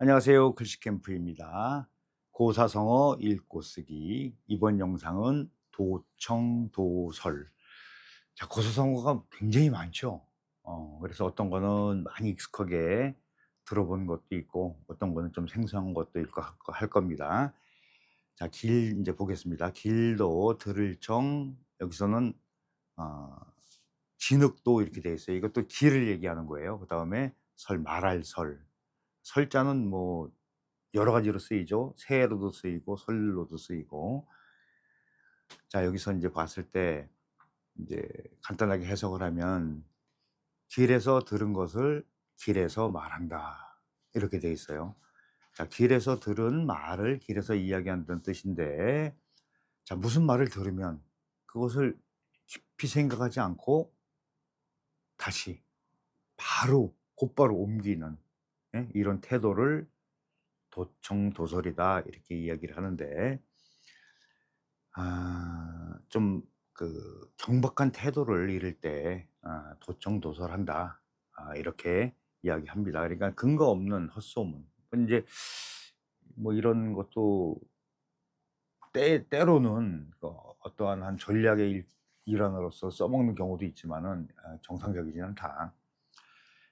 안녕하세요. 글씨캠프입니다. 고사성어 읽고 쓰기. 이번 영상은 도청도설. 자, 고사성어가 굉장히 많죠. 그래서 어떤 거는 많이 익숙하게 들어본 것도 있고, 어떤 거는 좀 생소한 것도 있고 할 겁니다. 자, 이제 보겠습니다. 길도 들을 청, 여기서는, 어, 진흙도 이렇게 되어 있어요. 이것도 길을 얘기하는 거예요. 그 다음에 말할 설. 설자는 뭐 여러 가지로 쓰이죠. 새로도 쓰이고 설로도 쓰이고. 자, 여기서 이제 봤을 때 이제 간단하게 해석을 하면 길에서 들은 것을 길에서 말한다, 이렇게 돼 있어요. 자, 길에서 들은 말을 길에서 이야기한다는 뜻인데, 자, 무슨 말을 들으면 그것을 깊이 생각하지 않고 다시 바로 곧바로 옮기는, 이런 태도를 도청도설이다, 이렇게 이야기를 하는데, 좀 경박한 태도를 잃을 때 도청도설한다, 이렇게 이야기합니다. 그러니까 근거 없는 헛소문. 이제 뭐 이런 것도 때로는 어떠한 한 전략의 일환으로서 써먹는 경우도 있지만은 정상적이지 않다.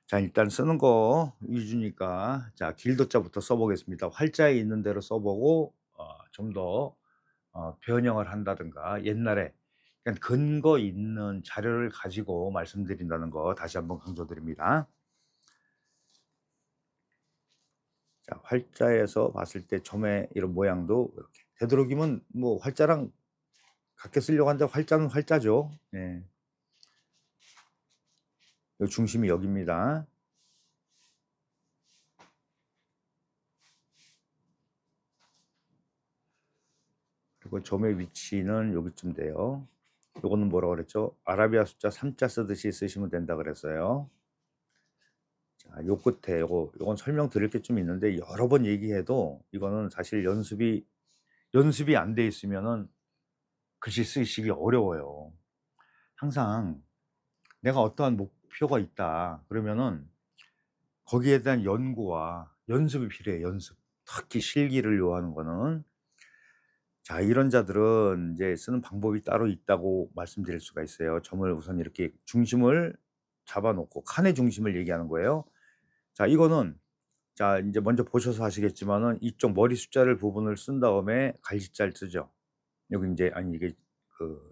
자, 일단 쓰는 거 위주니까, 자, 길도자부터 써보겠습니다. 활자에 있는 대로 써보고 좀 더 변형을 한다든가, 옛날에 그러니까 근거 있는 자료를 가지고 말씀드린다는 거 다시 한번 강조드립니다. 자, 활자에서 봤을 때 점의 이런 모양도 이렇게 되도록이면 뭐 활자랑 같게 쓰려고 하는데, 활자는 활자죠. 예. 요 중심이 여기입니다. 그리고 점의 위치는 여기쯤 돼요. 요거는 뭐라고 그랬죠? 아라비아 숫자 3자 쓰듯이 쓰시면 된다 그랬어요. 자, 요 끝에 요건 설명드릴 게 좀 있는데, 여러 번 얘기해도 이거는 사실 연습이 안 돼 있으면은 글씨 쓰시기 어려워요. 항상 내가 어떠한 목표가 있다 그러면은 거기에 대한 연구와 연습이 필요해요. 연습. 특히 실기를 요하는 거는. 자, 이런 자들은 이제 쓰는 방법이 따로 있다고 말씀드릴 수가 있어요. 점을 우선 이렇게 중심을 잡아 놓고 칸의 중심을 얘기하는 거예요. 자, 이거는, 자, 이제 먼저 보셔서 아시겠지만은 이쪽 머리 숫자를 부분을 쓴 다음에 갈짓자를 쓰죠. 여기 이제, 아니, 이게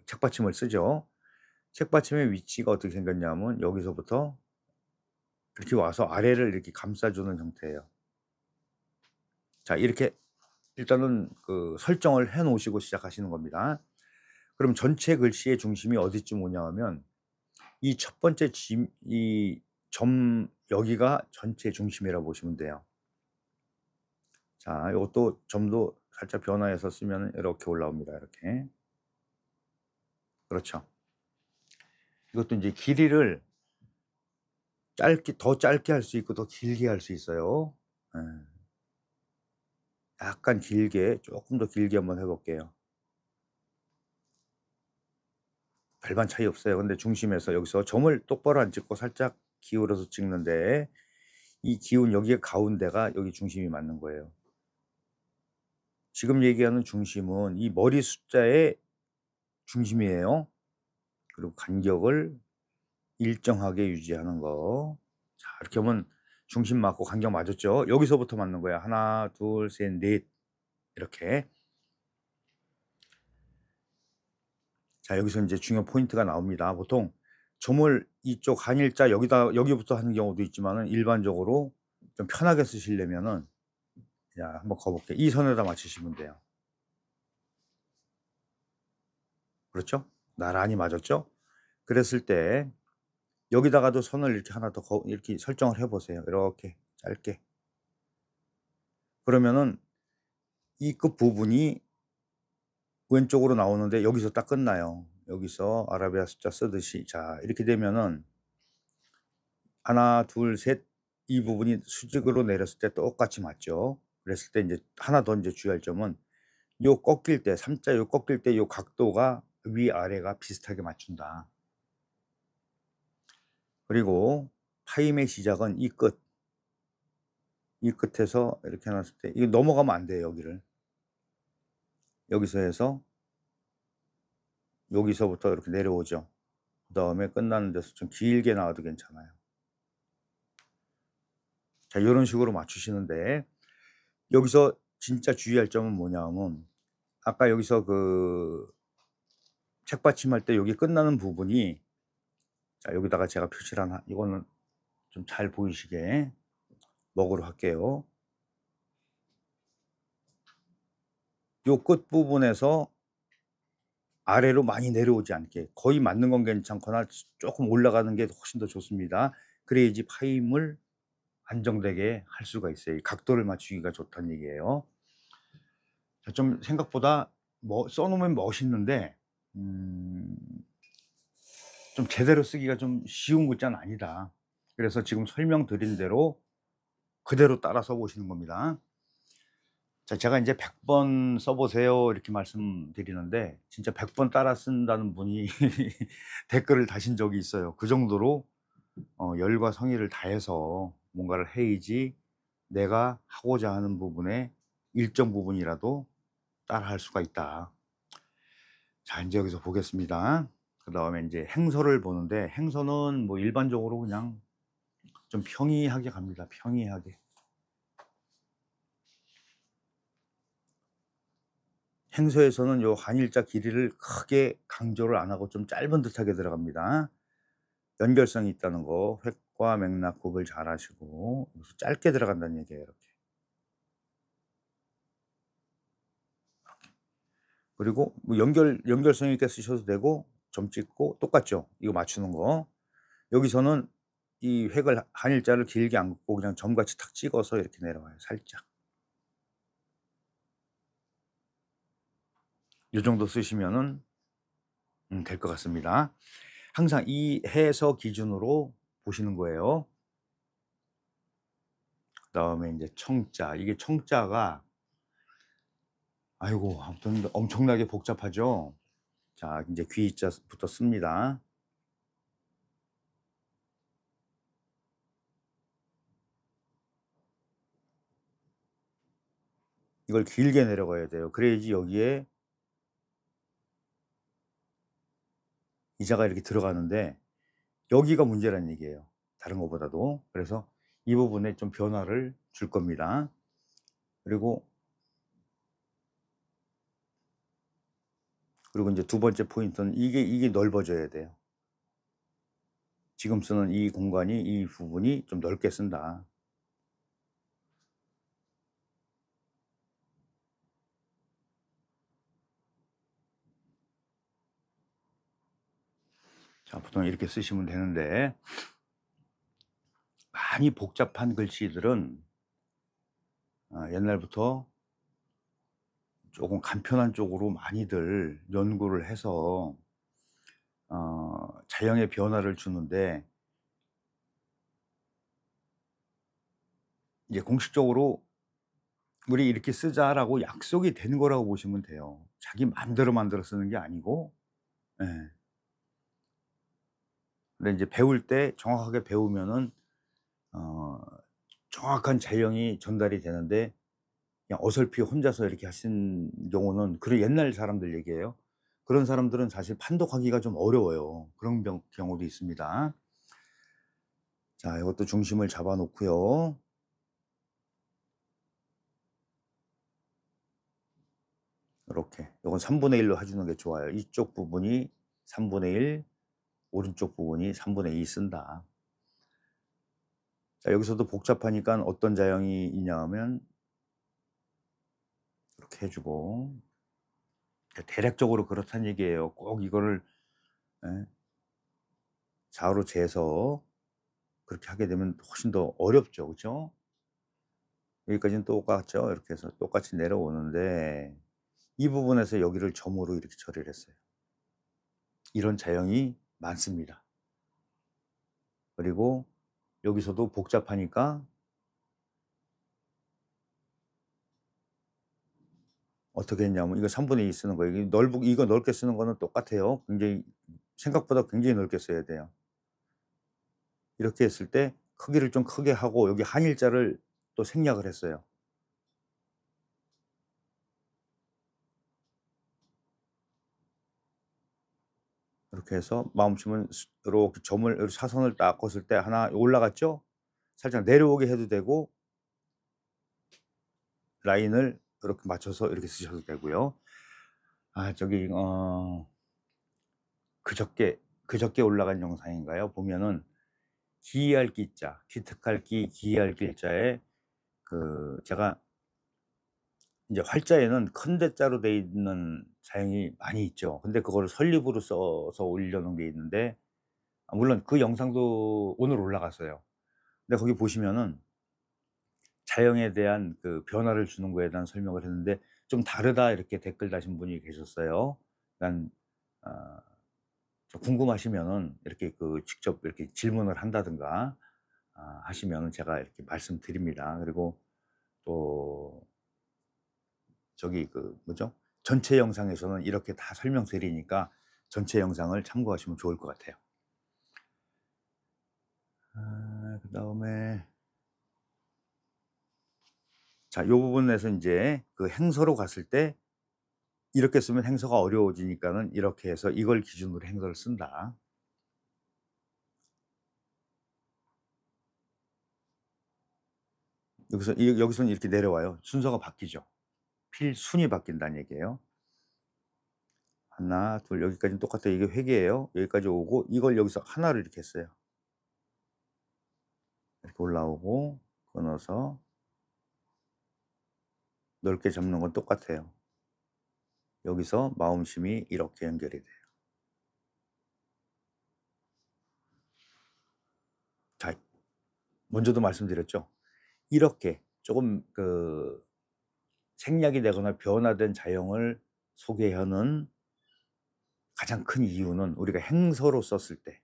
책받침을 쓰죠. 책받침의 위치가 어떻게 생겼냐면 여기서부터 이렇게 와서 아래를 이렇게 감싸주는 형태예요. 자, 이렇게 일단은 설정을 해 놓으시고 시작하시는 겁니다. 그럼 전체 글씨의 중심이 어디쯤 오냐 하면 이 첫 번째 이 점 여기가 전체 중심이라고 보시면 돼요. 자, 이것도 점도 살짝 변화해서 쓰면 이렇게 올라옵니다. 이렇게. 그렇죠. 이것도 이제 길이를 더 짧게 할 수 있고 더 길게 할 수 있어요. 예. 약간 길게, 조금 더 길게 한번 해 볼게요. 별반 차이 없어요. 근데 중심에서 여기서 점을 똑바로 안 찍고 살짝 기울여서 찍는데, 이 기운 여기가 가운데가 여기 중심이 맞는 거예요. 지금 얘기하는 중심은 이 머리 숫자의 중심이에요. 그리고 간격을 일정하게 유지하는 거. 자, 이렇게 하면 중심 맞고 간격 맞았죠. 여기서부터 맞는 거야. 하나, 둘, 셋, 넷. 이렇게. 자, 여기서 이제 중요한 포인트가 나옵니다. 보통 점을 이쪽 한일자 여기부터 하는 경우도 있지만은, 일반적으로 좀 편하게 쓰시려면은, 자, 한번 가볼게요. 이 선에다 맞추시면 돼요. 그렇죠? 나란히 맞았죠? 그랬을 때 여기다가도 선을 이렇게 하나 더 이렇게 설정을 해 보세요. 이렇게 짧게. 그러면은 이 끝 부분이 왼쪽으로 나오는데 여기서 딱 끝나요. 여기서 아라비아 숫자 쓰듯이. 자, 이렇게 되면은 하나, 둘, 셋, 이 부분이 수직으로 내렸을 때 똑같이 맞죠. 그랬을 때 이제 하나 더 이제 주의할 점은, 요 꺾일 때, 3자 요 꺾일 때 요 각도가 위아래가 비슷하게 맞춘다. 그리고 파임의 시작은 이 끝, 이 끝에서 이렇게 해 놨을 때 이거 넘어가면 안 돼요, 여기를. 여기서 해서 여기서부터 이렇게 내려오죠. 그다음에 끝나는 데서 좀 길게 나와도 괜찮아요. 자, 요런 식으로 맞추시는데 여기서 진짜 주의할 점은 뭐냐면 아까 여기서 그 책받침할 때 여기 끝나는 부분이, 자, 여기다가 제가 표시를 하나, 이거는 좀 잘 보이시게 먹으로 할게요. 요 끝부분에서 아래로 많이 내려오지 않게, 거의 맞는 건 괜찮거나 조금 올라가는 게 훨씬 더 좋습니다. 그래야지 파임을 안정되게 할 수가 있어요. 이 각도를 맞추기가 좋다는 얘기예요. 자, 좀 생각보다 써 놓으면 멋있는데 좀 제대로 쓰기가 좀 쉬운 글자는 아니다. 그래서 지금 설명드린 대로 그대로 따라 써 보시는 겁니다. 자, 제가 이제 100번 써 보세요 이렇게 말씀드리는데 진짜 100번 따라 쓴다는 분이 댓글을 다신 적이 있어요. 그 정도로 열과 성의를 다해서 뭔가를 해야지 내가 하고자 하는 부분에 일정 부분이라도 따라할 수가 있다. 자, 이제 여기서 보겠습니다. 그다음에 이제 행서를 보는데 행서는 뭐 일반적으로 그냥 좀 평이하게 갑니다. 평이하게. 행서에서는 요 한일자 길이를 크게 강조를 안 하고 좀 짧은 듯하게 들어갑니다. 연결성이 있다는 거, 획과 맥락 구별 잘 하시고 여기서 짧게 들어간다는 얘기예요. 이렇게. 그리고 뭐 연결성 있게 쓰셔도 되고 점 찍고 똑같죠. 이거 맞추는 거. 여기서는 이 획을 한일자를 길게 안 긋고 그냥 점같이 탁 찍어서 이렇게 내려와요. 살짝. 요 정도 쓰시면은 될 것 같습니다. 항상 이 해서 기준으로 보시는 거예요. 그다음에 이제 청자. 이게 청자가 아이고 아무튼 엄청나게 복잡하죠. 자, 이제 귀자부터 씁니다. 이걸 길게 내려가야 돼요. 그래야지 여기에 이자가 이렇게 들어가는데 여기가 문제라는 얘기예요. 다른 것보다도. 그래서 이 부분에 좀 변화를 줄 겁니다. 그리고 이제 두 번째 포인트는 이게 넓어져야 돼요. 지금 쓰는 이 공간이, 이 부분이 좀 넓게 쓴다. 자, 보통 이렇게 쓰시면 되는데 많이 복잡한 글씨들은 옛날부터 조금 간편한 쪽으로 많이들 연구를 해서 자형의 변화를 주는데 이제 공식적으로 우리 이렇게 쓰자라고 약속이 된 거라고 보시면 돼요. 자기 마음대로 만들어 쓰는 게 아니고. 예. 근데 이제 배울 때 정확하게 배우면은 어 정확한 자형이 전달이 되는데 그냥 어설피 혼자서 이렇게 하신 경우는, 그런 옛날 사람들 얘기예요. 그런 사람들은 사실 판독하기가 좀 어려워요. 그런 경우도 있습니다. 자, 이것도 중심을 잡아 놓고요. 이렇게 이건 3분의 1로 해주는 게 좋아요. 이쪽 부분이 3분의 1, 오른쪽 부분이 3분의 2 쓴다. 자, 여기서도 복잡하니까 어떤 자형이 있냐 하면 이렇게 해주고, 대략적으로 그렇다는 얘기예요. 꼭 이거를 좌우로 재서 그렇게 하게 되면 훨씬 더 어렵죠. 그렇죠? 여기까지는 똑같죠. 이렇게 해서 똑같이 내려오는데 이 부분에서 여기를 점으로 이렇게 처리를 했어요. 이런 자형이 많습니다. 그리고 여기서도 복잡하니까 어떻게 했냐면 이거 3분의 2 쓰는 거예요. 이거 넓게 쓰는 거는 똑같아요. 굉장히 생각보다 굉장히 넓게 써야 돼요. 이렇게 했을 때 크기를 좀 크게 하고 여기 한일자를 또 생략을 했어요. 이렇게 해서 마음심은 이렇게 점을 사선을 딱 걷을 때 하나 올라갔죠? 살짝 내려오게 해도 되고 라인을 이렇게 맞춰서 이렇게 쓰셔도 되고요. 저기 그저께 올라간 영상인가요? 보면은 기이할 기자, 기특할 기이할 기자에 제가 이제 활자에는 큰 대자로 돼 있는 사용이 많이 있죠. 근데 그거를 설립으로 써서 올려 놓은 게 있는데 물론 그 영상도 오늘 올라갔어요. 근데 거기 보시면은 자형에 대한 그 변화를 주는 거에 대한 설명을 했는데 "좀 다르다." 이렇게 댓글 다신 분이 계셨어요. 그러니깐 어 좀 궁금하시면은 이렇게 직접 이렇게 질문을 한다든가 하시면은 제가 이렇게 말씀드립니다. 그리고 또 저기 뭐죠? 전체 영상에서는 이렇게 다 설명드리니까 전체 영상을 참고하시면 좋을 것 같아요. 그다음에 자 요 부분에서 인제 그 행서로 갔을 때 이렇게 쓰면 행서가 어려워지니까는 이렇게 해서 이걸 기준으로 행서를 쓴다. 여기서는 이렇게 내려와요. 순서가 바뀌죠. 필순이 바뀐다는 얘기예요. 하나, 둘 여기까지는 똑같아요. 이게 회계예요. 여기까지 오고 이걸 여기서 하나를 이렇게 했어요. 이렇게 올라오고 끊어서 넓게 접는 건 똑같아요. 여기서 마음심이 이렇게 연결이 돼요. 자, 먼저도 말씀드렸죠. 이렇게 조금 생략이 되거나 변화된 자형을 소개하는 가장 큰 이유는 우리가 행서로 썼을 때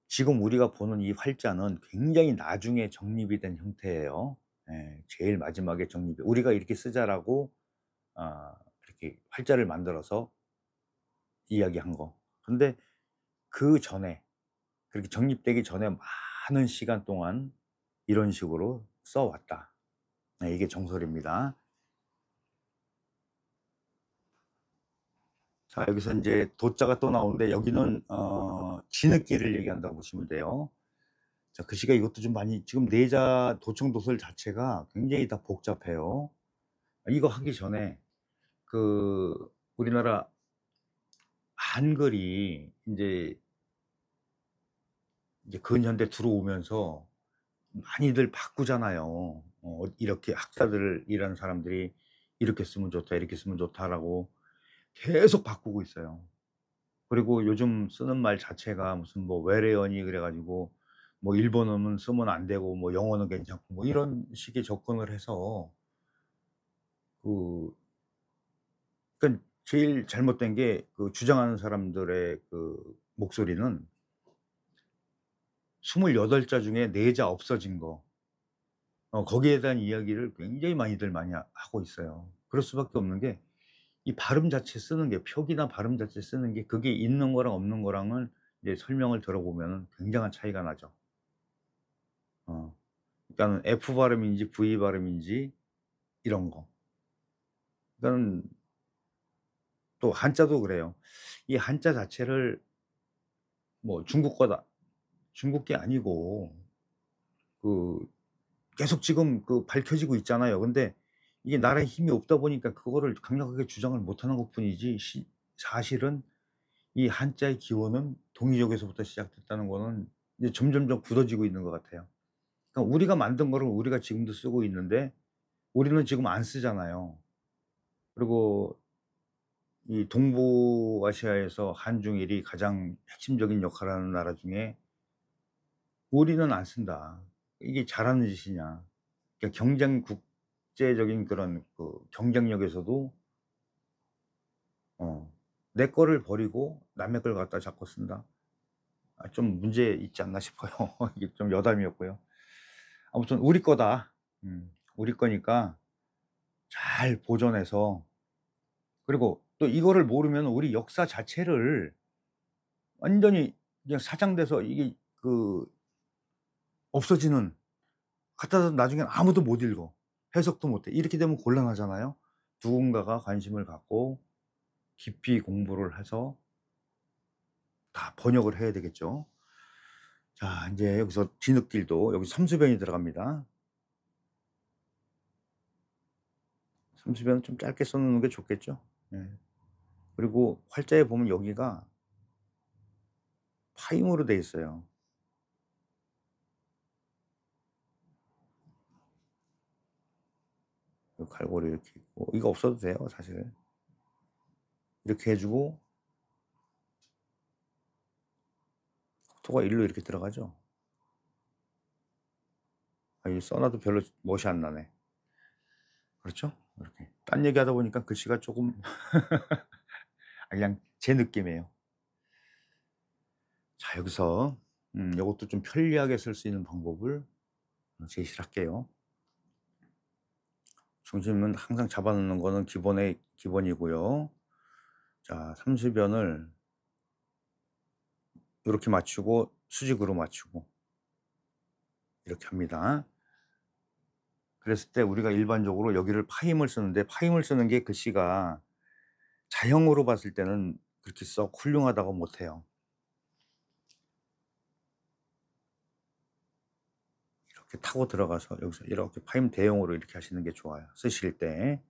지금 우리가 보는 이 활자는 굉장히 나중에 정립이 된 형태예요. 예, 제일 마지막에 정립이 우리가 이렇게 쓰자라고 이렇게 활자를 만들어서 이야기한 거. 근데 그전에 그렇게 정립되기 전에 많은 시간 동안 이런 식으로 써 왔다. 네, 이게 정설입니다. 자, 여기서 인제 도자가 또 나오는데 여기는 진흙길을 얘기한다고 보시면 돼요. 자, 글씨가 이것도 좀 많이 지금 내자 도청 도설 자체가 굉장히 다 복잡해요. 이거 하기 전에 우리나라 한글이 이제 근현대 들어오면서 많이들 바꾸잖아요. 이렇게 학자들이라는 사람들이 "이렇게 쓰면 좋다. 이렇게 쓰면 좋다."라고 계속 바꾸고 있어요. 그리고 요즘 쓰는 말 자체가 무슨 뭐 외래어니 그래 가지고 뭐 일본어는 쓰면 안 되고 뭐 영어는 괜찮고 뭐 이런 식의 접근을 해서 그 그러니까 제일 잘못된 게 주장하는 사람들의 목소리는 28자 중에 4자 없어진 거 거기에 대한 이야기를 굉장히 많이 하고 있어요. 그럴 수밖에 없는 게 이 발음 자체 쓰는 게 표기나 발음 자체 쓰는 게 그게 있는 거랑 없는 거랑은 이제 설명을 들어보면은 굉장한 차이가 나죠. 어. 그러니까는 F 발음인지 V 발음인지 이런 거. 그러니까는 또 한자도 그래요. 이 한자 자체를 뭐 중국 거다 중국 게 아니고 그 계속 지금 밝혀지고 있잖아요. 근데 이게 나라에 힘이 없다 보니까 그거를 강력하게 주장을 못 하는 것뿐이지 사실은 이 한자의 기원은 동이족에서부터 시작됐다는 거는 이제 점점점 굳어지고 있는 것 같아요. 그러니까 우리가 만든 거를 우리가 지금도 쓰고 있는데 우리는 지금 안 쓰잖아요. 그리고 이 동북아시아에서 한중일이 가장 핵심적인 역할을 하는 나라 중에 우리는 안 쓴다. 이게 잘하는 짓이냐. 그러니까 국제적인 그런 경쟁력에서도 어 내 거를 버리고 남의 걸 갖다 자꾸 쓴다. 좀 문제 있지 않나 싶어요. 이게 좀 여담이었고요. 아무튼 우리 거다. 우리 거니까 잘 보존해서 그리고 또 이거를 모르면 우리 역사 자체를 완전히 그냥 사장돼서 이게 없어지는 갖다 놔도 나중에는 아무도 못 읽어. 해석도 못 해. 이렇게 되면 곤란하잖아요. 누군가가 관심을 갖고 깊이 공부를 해서 다 번역을 해야 되겠죠. 자, 인제 여기서 뒤늦길도 여기 삼수변이 들어갑니다. 삼수변은 좀 짧게 써 놓는 게 좋겠죠. 예. 그리고 활자에 보면 여기가 파임으로 돼 있어요. 요 갈고리 이렇게 있고 이거 없어도 돼요, 사실. 이렇게 해 주고 토가 일로 이렇게 들어가죠. 아, 이거 써 놔도 별로 멋이 안 나네. 그렇죠? 이렇게. 딴 얘기하다 보니까 글씨가 조금 그냥 제 느낌이에요. 자, 여기서 요것도 좀 편리하게 쓸 수 있는 방법을 제시를 할게요. 중심은 항상 잡아 놓는 거는 기본이고요. 자, 삼수변을 요렇게 맞추고 수직으로 맞추고 이렇게 합니다. 그랬을 때 우리가 일반적으로 여기를 파임을 쓰는데 파임을 쓰는 게 글씨가 자형으로 봤을 때는 그렇게 썩 훌륭하다고 못해요. 이렇게 타고 들어가서 여기서 이렇게 파임 대용으로 이렇게 하시는 게 좋아요. 쓰실 때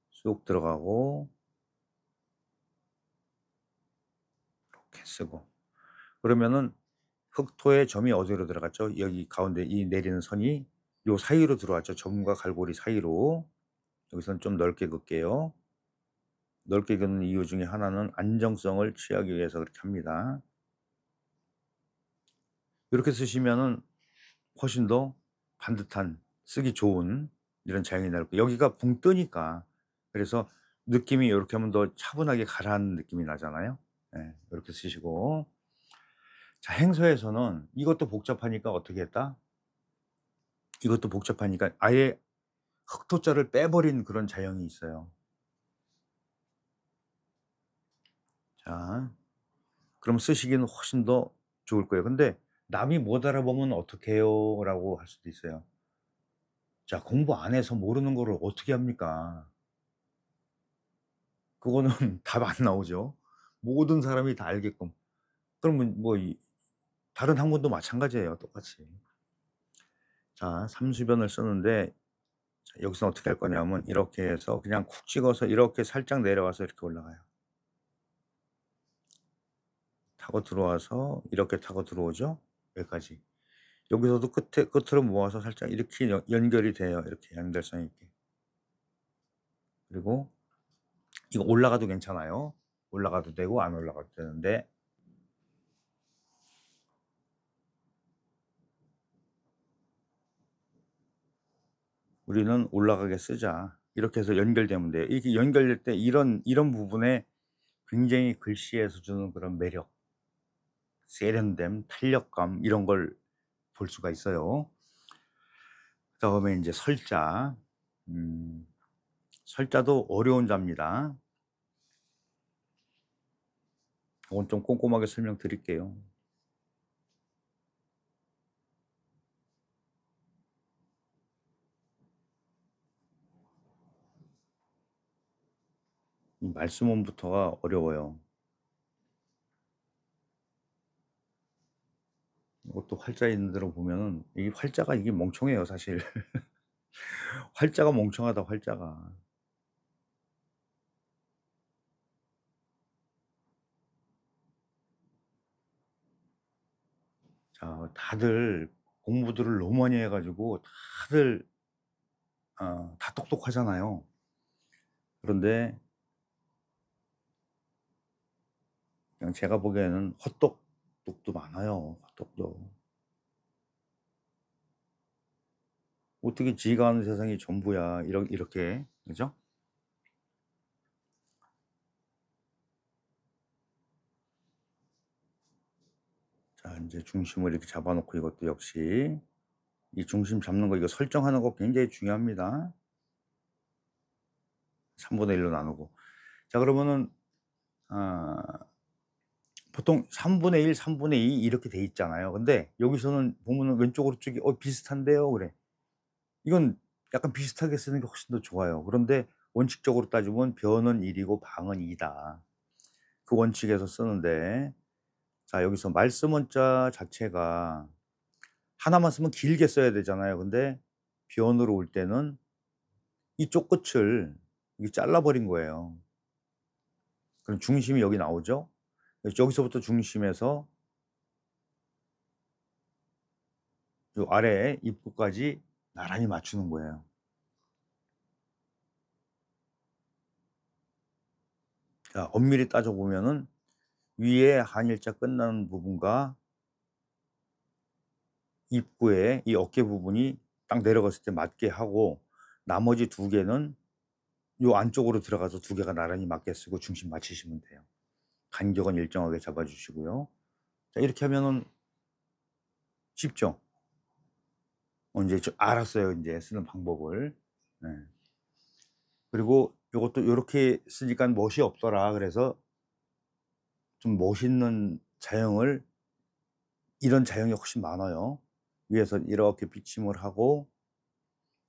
쑥 들어가고 이렇게 쓰고 그러면은 흑토의 점이 어디로 들어갔죠? 여기 가운데 이 내리는 선이 요 사이로 들어왔죠. 점과 갈고리 사이로. 여기서는 좀 넓게 긋게요. 넓게 긋는 이유 중에 하나는 안정성을 취하기 위해서 그렇게 합니다. 이렇게 쓰시면은 훨씬 더 반듯한 쓰기 좋은 이런 자형이 나올 거예요. 여기가 붕 뜨니까. 그래서 느낌이 요렇게 하면 더 차분하게 가라앉는 느낌이 나잖아요. 예. 요렇게 쓰시고. 자, 행서에서는 이것도 복잡하니까 어떻게 했다? 이것도 복잡하니까 아예 흑토자를 빼버린 그런 자형이 있어요. 자, 그럼 쓰시기는 훨씬 더 좋을 거예요. 근데 남이 못 알아보면 어떡해요? 라고 할 수도 있어요. 자, 공부 안 해서 모르는 거를 어떻게 합니까? 그거는 답 안 나오죠. 모든 사람이 다 알게끔. 그러면 뭐 다른 학문도 마찬가지예요, 똑같이. 자, 삼수변을 쓰는데 자, 여기서 어떻게 할 거냐면 이렇게 해서 그냥 쿡 찍어서 이렇게 살짝 내려와서 이렇게 올라가요. 타고 들어와서 이렇게 타고 들어오죠. 여기까지. 여기서도 끝으로 모아서 살짝 이렇게 연결이 돼요. 이렇게 연결성 있게. 그리고 이거 올라가도 괜찮아요. 올라가도 되고 안 올라가도 되는데 우리는 올라가게 쓰자. 이렇게 해서 연결되면 돼요. 이렇게 연결될 때 이런 부분에 굉장히 글씨에서 주는 그런 매력, 세련됨, 탄력감 이런 걸 볼 수가 있어요. 그다음에 인제 설자. 설자도 어려운 자입니다. 고건 좀 꼼꼼하게 설명드릴게요. 이 말수문부터가 어려워요. 이것도 활자 있는 대로 보면은 이 활자가 이게 멍청해요, 사실. 활자가 멍청하다, 활자가. 자, 다들 공부들을 너무 많이 해 가지고 다들 다 똑똑하잖아요. 그런데 그냥 제가 보기에는 헛똑똑도 많아요, 헛똑도. 어떻게 지가 아는 세상이 전부야. 이렇게. 그죠? 자, 인제 중심을 이렇게 잡아 놓고 이것도 역시 이 중심 잡는 거 이거 설정하는 거 굉장히 중요합니다. 3분의 1로 나누고. 자, 그러면은 아 보통 3분의 1, 3분의 2 이렇게 돼 있잖아요. 근데 여기서는 보면은 왼쪽으로 쭉이 비슷한데요." 그래. 이건 약간 비슷하게 쓰는 게 훨씬 더 좋아요. 그런데 원칙적으로 따지면 변은 1이고 방은 2다. 그 원칙에서 쓰는데, 자 여기서 말씀 원자 자체가 하나만 쓰면 길게 써야 되잖아요. 근데 변으로 올 때는 이쪽 끝을 이게 잘라 버린 거예요. 그럼 중심이 여기 나오죠. 여기서부터 중심에서 요 아래 입구까지 나란히 맞추는 거예요. 자 엄밀히 따져 보면은 위에 한일자 끝나는 부분과 입구에 이 어깨 부분이 딱 내려갔을 때 맞게 하고, 나머지 두 개는 요 안쪽으로 들어가서 두 개가 나란히 맞게 쓰고 중심 맞추시면 돼요. 간격은 일정하게 잡아 주시고요. 자 이렇게 하면은 쉽죠? 인제 저 알았어요, 인제 쓰는 방법을. 네. 그리고 요것도 요렇게 쓰니깐 멋이 없더라. 그래서 좀 멋있는 자형을, 이런 자형이 훨씬 많아요. 위에서 이렇게 비침을 하고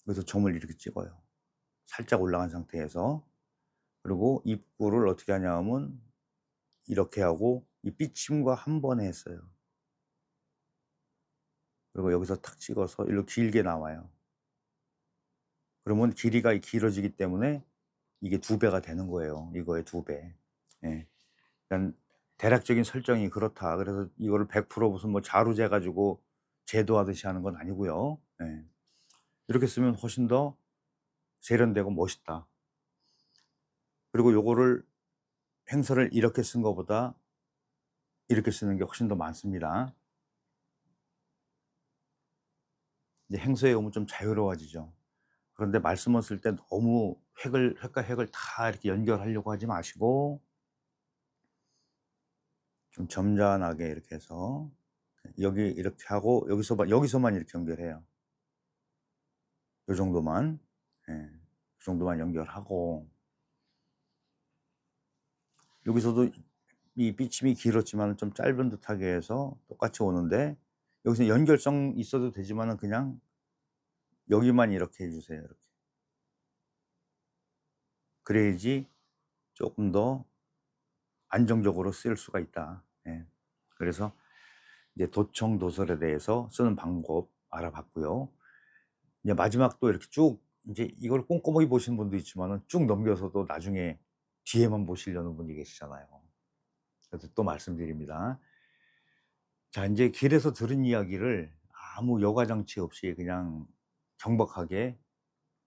여기서 점을 이렇게 찍어요. 살짝 올라간 상태에서. 그리고 입구를 어떻게 하냐 하면 이렇게 하고 이 삐침과 한 번에 했어요. 그리고 여기서 탁 찍어서 일로 길게 나와요. 그러면 길이가 길어지기 때문에 이게 2배가 되는 거예요. 이거의 2배. 예. 그러니깐 대략적인 설정이 그렇다. 그래서 이거를 100% 무슨 뭐 자로 재 가지고 제도하듯이 하는 건 아니고요. 예. 이렇게 쓰면 훨씬 더 세련되고 멋있다. 그리고 요거를 행서를 이렇게 쓴 거보다 이렇게 쓰는 게 훨씬 더 많습니다. 이제 행서에 오면 좀 자유로워지죠. 그런데 말씀을 쓸 때 너무 획과 획을 다 이렇게 연결하려고 하지 마시고 좀 점잖하게 이렇게 해서 여기 이렇게 하고 여기서만 이렇게 연결해요. 요 정도만. 예. 요 정도만 연결하고, 여기서도 이 삐침이 길었지만은 좀 짧은 듯하게 해서 똑같이 오는데, 여기서 연결성 있어도 되지만은 그냥 여기만 이렇게 해 주세요. 이렇게. 그래야지 쪼끔 더 안정적으로 쓰일 수가 있다. 예. 그래서 이제 도청 도설에 대해서 쓰는 방법 알아봤고요. 이제 마지막 또 이렇게 쭉 인제 이걸 꼼꼼하게 보시는 분도 있지만은 쭉 넘겨서도 나중에 뒤에만 보시려는 분이 계시잖아요. 그래서 또 말씀드립니다. 자 인제 길에서 들은 이야기를 아무 여과 장치 없이 그냥 경박하게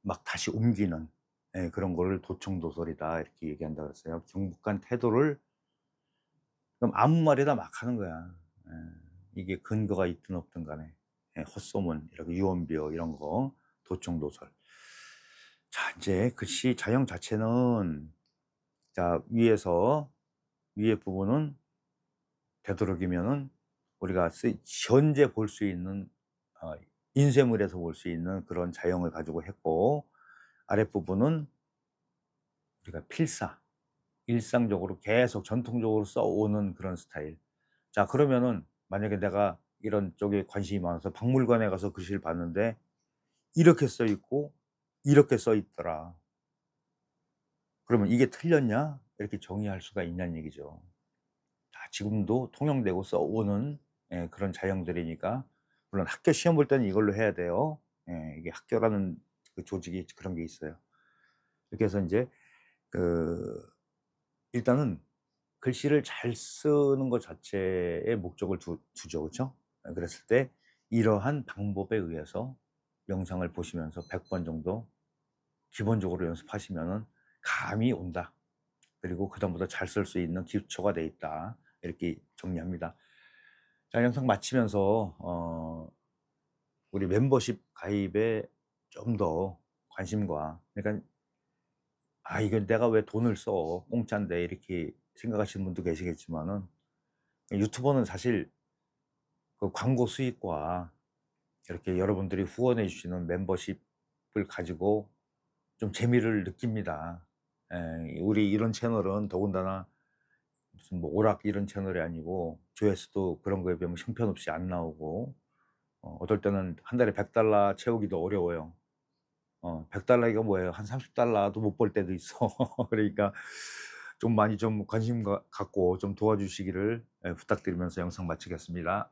막 다시 옮기는, 예 그런 거를 도청도설이다 이렇게 얘기한다 그랬어요. 경박한 태도를 그럼 아무 말이나 막 하는 거야. 예. 이게 근거가 있든 없든 간에. 예 헛소문 이렇게 유언비어 이런 거 도청도설. 자 인제 글씨 자형 자체는, 자 위에 부분은 되도록이면은 우리가 현재 볼 수 있는 어 인쇄물에서 볼 수 있는 그런 자형을 가지고 했고, 아랫부분은 우리가 일상적으로 계속 전통적으로 써오는 그런 스타일. 자 그러면은 만약에 내가 이런 쪽에 관심이 많아서 박물관에 가서 글씨를 봤는데 이렇게 써 있고 이렇게 써 있더라. 그러면 '이게 틀렸냐?' 이렇게 정의할 수가 있냐는 얘기죠. 다 지금도 통용되고 써오는, 예 그런 자형들이니까. 물론 학교 시험 볼 때는 이걸로 해야 돼요. 예 이게 학교라는 그 조직이 그런 게 있어요. 이렇게 해서 인제 그 일단은 글씨를 잘 쓰는 것 자체에 목적을 두죠. 그쵸? 예 그랬을 때 이러한 방법에 의해서 영상을 보시면서 100번 정도 기본적으로 연습하시면은 감이 온다. 그리고 그다음부터 잘 쓸 수 있는 기초가 돼 있다. 이렇게 정리합니다. 자 영상 마치면서 우리 멤버십 가입에 좀 더 관심과, 그러니까 '아 이거 내가 왜 돈을 써. 공짠데.' 이렇게 생각하시는 분도 계시겠지만은, 유튜버는 사실 그 광고 수익과 이렇게 여러분들이 후원해 주시는 멤버십을 가지고 좀 재미를 느낍니다. 예. 우리 이런 채널은 더군다나 무슨 뭐 오락 이런 채널이 아니고 조회수도 그런 거에 비하면 형편없이 안 나오고, 어떨 때는 한 달에 $100 채우기도 어려워요. $100 이가 뭐예요? 한 $30도 못 벌 때도 있어. 그러니까 좀 많이 좀 관심 갖고 좀 도와주시기를 부탁드리면서 영상 마치겠습니다.